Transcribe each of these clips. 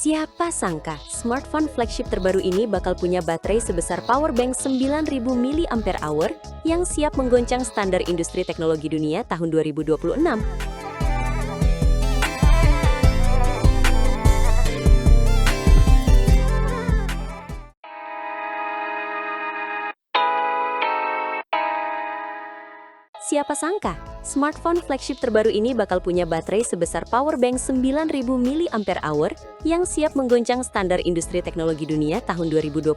Siapa sangka, smartphone flagship terbaru ini bakal punya baterai sebesar powerbank 9000 mAh yang siap menggoncang standar industri teknologi dunia tahun 2026. Siapa sangka, smartphone flagship terbaru ini bakal punya baterai sebesar powerbank 9000 mAh yang siap menggoncang standar industri teknologi dunia tahun 2026.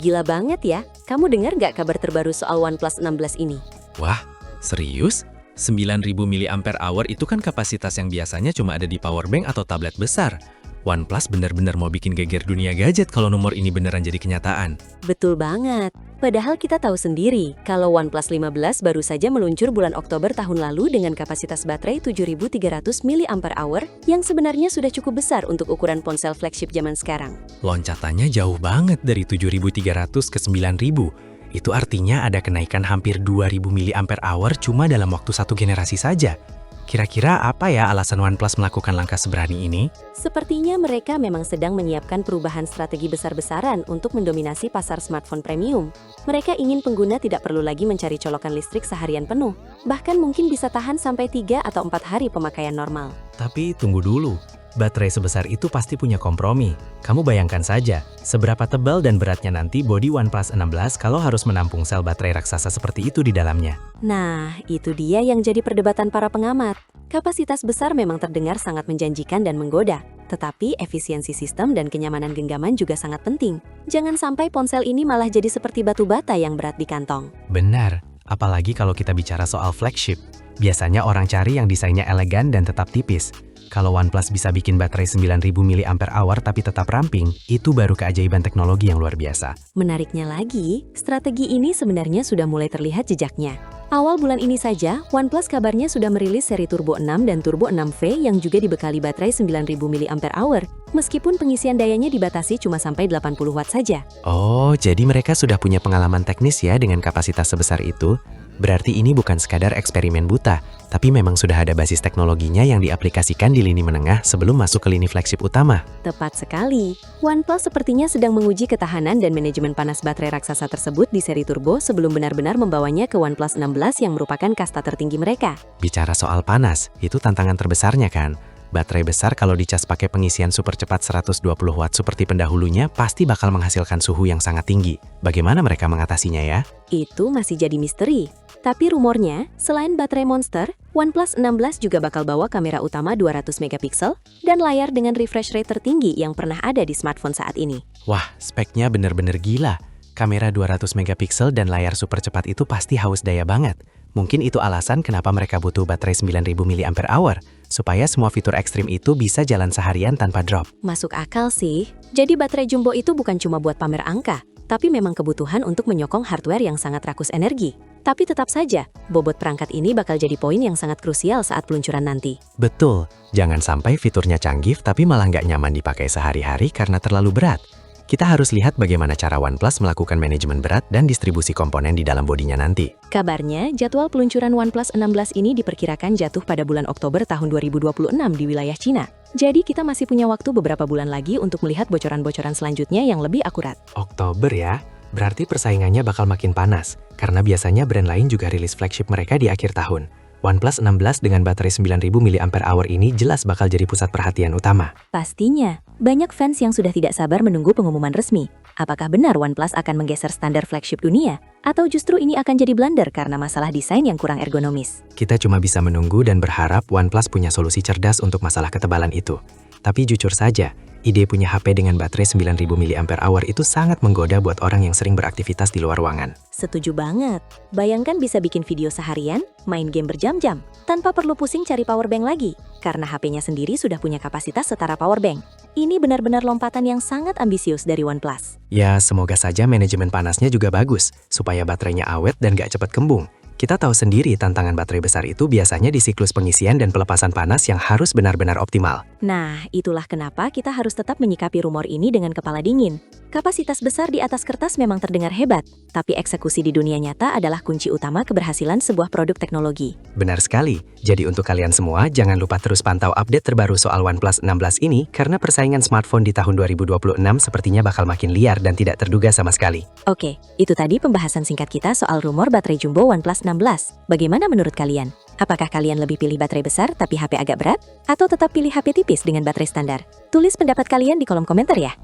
Gila banget ya, kamu dengar nggak kabar terbaru soal OnePlus 16 ini? Wah, serius? 9000 mAh itu kan kapasitas yang biasanya cuma ada di powerbank atau tablet besar. OnePlus benar-benar mau bikin geger dunia gadget kalau nomor ini beneran jadi kenyataan. Betul banget. Padahal kita tahu sendiri, kalau OnePlus 15 baru saja meluncur bulan Oktober tahun lalu dengan kapasitas baterai 7300 mAh yang sebenarnya sudah cukup besar untuk ukuran ponsel flagship zaman sekarang. Loncatannya jauh banget dari 7300 ke 9000. Itu artinya ada kenaikan hampir 2000 mAh cuma dalam waktu satu generasi saja. Kira-kira apa ya alasan OnePlus melakukan langkah seberani ini? Sepertinya mereka memang sedang menyiapkan perubahan strategi besar-besaran untuk mendominasi pasar smartphone premium. Mereka ingin pengguna tidak perlu lagi mencari colokan listrik seharian penuh, bahkan mungkin bisa tahan sampai 3 atau 4 hari pemakaian normal. Tapi tunggu dulu, baterai sebesar itu pasti punya kompromi. Kamu bayangkan saja, seberapa tebal dan beratnya nanti bodi OnePlus 16 kalau harus menampung sel baterai raksasa seperti itu di dalamnya. Nah, itu dia yang jadi perdebatan para pengamat. Kapasitas besar memang terdengar sangat menjanjikan dan menggoda, tetapi efisiensi sistem dan kenyamanan genggaman juga sangat penting. Jangan sampai ponsel ini malah jadi seperti batu bata yang berat di kantong. Benar, apalagi kalau kita bicara soal flagship. Biasanya orang cari yang desainnya elegan dan tetap tipis. Kalau OnePlus bisa bikin baterai 9000 mAh tapi tetap ramping, itu baru keajaiban teknologi yang luar biasa. Menariknya lagi, strategi ini sebenarnya sudah mulai terlihat jejaknya. Awal bulan ini saja, OnePlus kabarnya sudah merilis seri Turbo 6 dan Turbo 6V yang juga dibekali baterai 9000 mAh, meskipun pengisian dayanya dibatasi cuma sampai 80 watt saja. Oh, jadi mereka sudah punya pengalaman teknis ya dengan kapasitas sebesar itu? Berarti ini bukan sekadar eksperimen buta, tapi memang sudah ada basis teknologinya yang diaplikasikan di lini menengah sebelum masuk ke lini flagship utama. Tepat sekali. OnePlus sepertinya sedang menguji ketahanan dan manajemen panas baterai raksasa tersebut di seri Turbo sebelum benar-benar membawanya ke OnePlus 16 yang merupakan kasta tertinggi mereka. Bicara soal panas, itu tantangan terbesarnya kan? Baterai besar kalau dicas pakai pengisian super cepat 120 watt seperti pendahulunya pasti bakal menghasilkan suhu yang sangat tinggi. Bagaimana mereka mengatasinya ya? Itu masih jadi misteri. Tapi rumornya, selain baterai monster, OnePlus 16 juga bakal bawa kamera utama 200 megapiksel dan layar dengan refresh rate tertinggi yang pernah ada di smartphone saat ini. Wah, speknya bener-bener gila. Kamera 200 megapiksel dan layar super cepat itu pasti haus daya banget. Mungkin itu alasan kenapa mereka butuh baterai 9000 mAh, supaya semua fitur ekstrim itu bisa jalan seharian tanpa drop. Masuk akal sih. Jadi baterai jumbo itu bukan cuma buat pamer angka, tapi memang kebutuhan untuk menyokong hardware yang sangat rakus energi. Tapi tetap saja, bobot perangkat ini bakal jadi poin yang sangat krusial saat peluncuran nanti. Betul, jangan sampai fiturnya canggih tapi malah nggak nyaman dipakai sehari-hari karena terlalu berat. Kita harus lihat bagaimana cara OnePlus melakukan manajemen berat dan distribusi komponen di dalam bodinya nanti. Kabarnya, jadwal peluncuran OnePlus 16 ini diperkirakan jatuh pada bulan Oktober tahun 2026 di wilayah Cina. Jadi kita masih punya waktu beberapa bulan lagi untuk melihat bocoran-bocoran selanjutnya yang lebih akurat. Oktober ya? Berarti persaingannya bakal makin panas, karena biasanya brand lain juga rilis flagship mereka di akhir tahun. OnePlus 16 dengan baterai 9000 mAh ini jelas bakal jadi pusat perhatian utama. Pastinya, banyak fans yang sudah tidak sabar menunggu pengumuman resmi. Apakah benar OnePlus akan menggeser standar flagship dunia? Atau justru ini akan jadi blunder karena masalah desain yang kurang ergonomis? Kita cuma bisa menunggu dan berharap OnePlus punya solusi cerdas untuk masalah ketebalan itu. Tapi jujur saja, ide punya HP dengan baterai 9000 mAh itu sangat menggoda buat orang yang sering beraktivitas di luar ruangan. Setuju banget. Bayangkan bisa bikin video seharian, main game berjam-jam, tanpa perlu pusing cari powerbank lagi, karena HP-nya sendiri sudah punya kapasitas setara powerbank. Ini benar-benar lompatan yang sangat ambisius dari OnePlus. Ya, semoga saja manajemen panasnya juga bagus, supaya baterainya awet dan gak cepat kembung. Kita tahu sendiri tantangan baterai besar itu biasanya di siklus pengisian dan pelepasan panas yang harus benar-benar optimal. Nah, itulah kenapa kita harus tetap menyikapi rumor ini dengan kepala dingin. Kapasitas besar di atas kertas memang terdengar hebat, tapi eksekusi di dunia nyata adalah kunci utama keberhasilan sebuah produk teknologi. Benar sekali. Jadi untuk kalian semua, jangan lupa terus pantau update terbaru soal OnePlus 16 ini karena persaingan smartphone di tahun 2026 sepertinya bakal makin liar dan tidak terduga sama sekali. Oke, itu tadi pembahasan singkat kita soal rumor baterai jumbo OnePlus 16. Bagaimana menurut kalian? Apakah kalian lebih pilih baterai besar tapi HP agak berat? Atau tetap pilih HP tipis dengan baterai standar? Tulis pendapat kalian di kolom komentar ya.